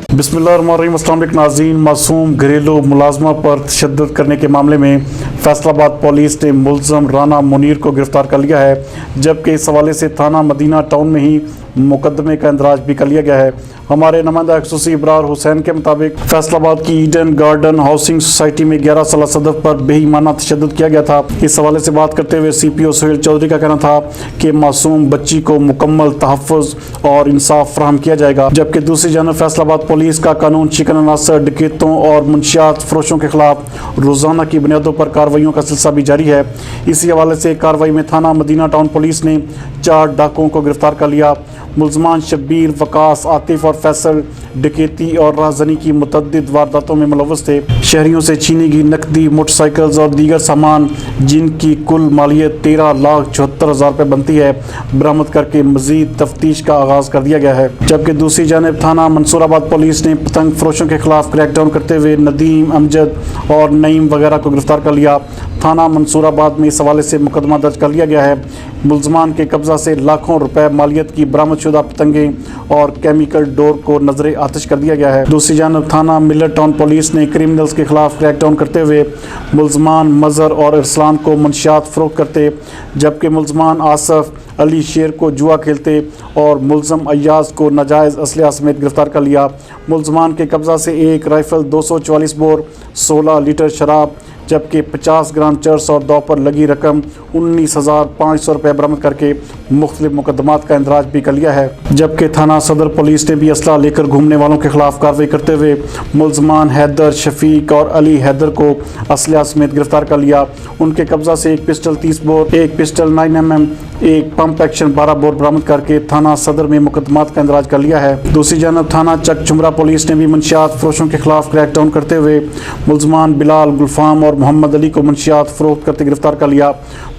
बिस्मिल्लाहिर्रहमानिर्रहीम। अस्सलाम वालेकुम नाज़रीन। मासूम घरेलू मुलाजमा पर तशद्दुद करने के मामले में फैसलाबाद पुलिस ने मुलज़म राना मुनीर को गिरफ़्तार कर लिया है, जबकि इस हवाले से थाना मदीना टाउन में ही मुकदमे का इंदराज भी कर लिया गया है। हमारे नुमाइंदा ख़ुसूसी इब्रार हुसैन के मुताबिक फैसलाबाद की ईडन गार्डन हाउसिंग सोसाइटी में 11 साल सदफ पर बेईमाना तशद्दुद किया गया था। इस हवाले से बात करते हुए CPO सुहेल चौधरी का कहना था कि मासूम बच्ची को मुकम्मल तहफ़्फ़ुज़ और इंसाफ फराहम किया जाएगा, जबकि दूसरी जानब फैसलाबाद पुलिस का कानून शिकन अनासर डकैतों और मुंशियात फरोशों के खिलाफ रोज़ाना की बुनियादों पर कार्रवाइयों का सिलसिला भी जारी है। इसी हवाले से कार्रवाई में थाना मदीना टाउन पुलिस ने 4 डाकुओं को गिरफ्तार कर लिया। मुलजमान शब्बीर, वकास, आतिफ और फैसल डकैती और राहज़नी की मुतअद्दिद वारदातों में मुलव्वस थे। शहरियों से छीनी गई नकदी, मोटरसाइकिल्स और दीगर सामान जिनकी कुल मालियत 13,74,000 रुपये बनती है, बरामद करके मजीद तफ्तीश का आगाज़ कर दिया गया है। जबकि दूसरी जानब थाना मंसूराबाद पुलिस ने पतंग फरोशों के खिलाफ क्रैकडाउन करते हुए नदीम, अमजद और नईम वगैरह को गिरफ्तार कर लिया। थाना मंसूराबाद में इस हवाले से मुकदमा दर्ज कर लिया गया है। मुलजमान के कब्जा से लाखों रुपए मालियत की बरामदशुदा पतंगें और केमिकल डोर को नजर आतिश कर दिया गया है। दूसरी जानब थाना मिलर टाउन पुलिस ने क्रिमिनल्स के खिलाफ क्रैकडाउन करते हुए मुलजमान मजहर और इरसलान को मंशियात फरोख्त करते, जबकि मुलजमान आसफ अली शेर को जुआ खेलते और मुलजम अय्याज को नाजायज़ असलहा समेत गिरफ्तार कर लिया। मुलजमान के कब्जा से एक राइफल, 244 बोर, 16 लीटर शराब, जबकि 50 ग्राम चर्स और दौ पर लगी रकम 19,500 रुपये बरामद करके मुख्तलिफ मुकदमात का इंदराज भी कर लिया है। जबकि थाना सदर पुलिस ने भी असला लेकर घूमने वालों के खिलाफ कार्रवाई करते हुए मुलजमान हैदर, शफीक और अली हैदर को असलहा समेत गिरफ्तार कर लिया। उनके कब्जा से एक पिस्टल 30 बोर, एक पिस्टल 9mm, एक पंप एक्शन 12 बोर बरामद करके थाना सदर में मुकदमात का इंदराज कर लिया है। दूसरी जानब थाना चक जुमरा पुलिस ने भी मंशियात फरोशों के खिलाफ क्रैकडाउन करते हुए मुलजमान बिलाल, गुलफाम और मोहम्मद अली को मंशियात फरोख्त करते गिरफ्तार कर लिया।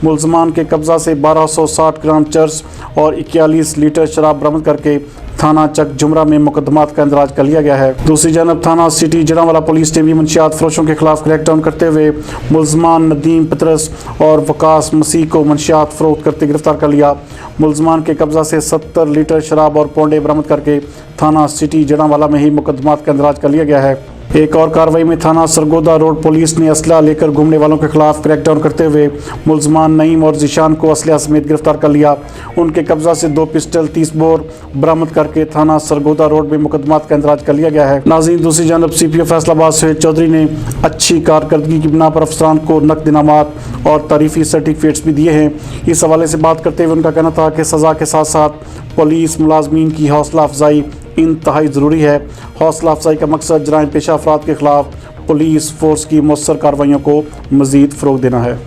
मुलजमान के कब्जा से 1260 ग्राम चर्स और 41 लीटर शराब बरामद करके थाना चक जुमरा में मुकदमात का इंदराज कर लिया गया है। दूसरी जानब थाना सिटी जड़ांवाला पुलिस ने भी मंशियात फरोशों के खिलाफ क्रैकडाउन करते हुए मुलजमान नदीम पतरस और वकास मसीह को मंशियात फरोख्त करते गिरफ्तार कर लिया। मुलजमान के कब्जा से 70 लीटर शराब और पौंडे बरामद करके थाना सिटी जड़ांवाला में ही मुकदमात का इंदराज कर लिया गया है। एक और कार्रवाई में थाना सरगोदा रोड पुलिस ने असलहा लेकर घूमने वालों के खिलाफ क्रैकडाउन करते हुए मुलजमान नईम और जिशान को असलहा समेत गिरफ्तार कर लिया। उनके कब्जा से 2 पिस्टल 30 बोर बरामद करके थाना सरगोदा रोड में मुकदमात का इंदराज कर लिया गया है। नाज़रीन, दूसरी जानब CPO फैसलाबाद सुहेल चौधरी ने अच्छी कारकर्दगी की बिना पर अफसरान को नकद इनामात और तारीफी सर्टिफिकेट्स भी दिए हैं। इस हवाले से बात करते हुए उनका कहना था कि सज़ा के साथ साथ पुलिस मुलाजमीन की हौसला अफजाई इंतहाई ज़रूरी है। हौसला अफजाई का मकसद जराइम पेशा अफराद के खिलाफ पुलिस फोर्स की मौसर कार्रवाइयों को मज़ीद फ़रोग़ देना है।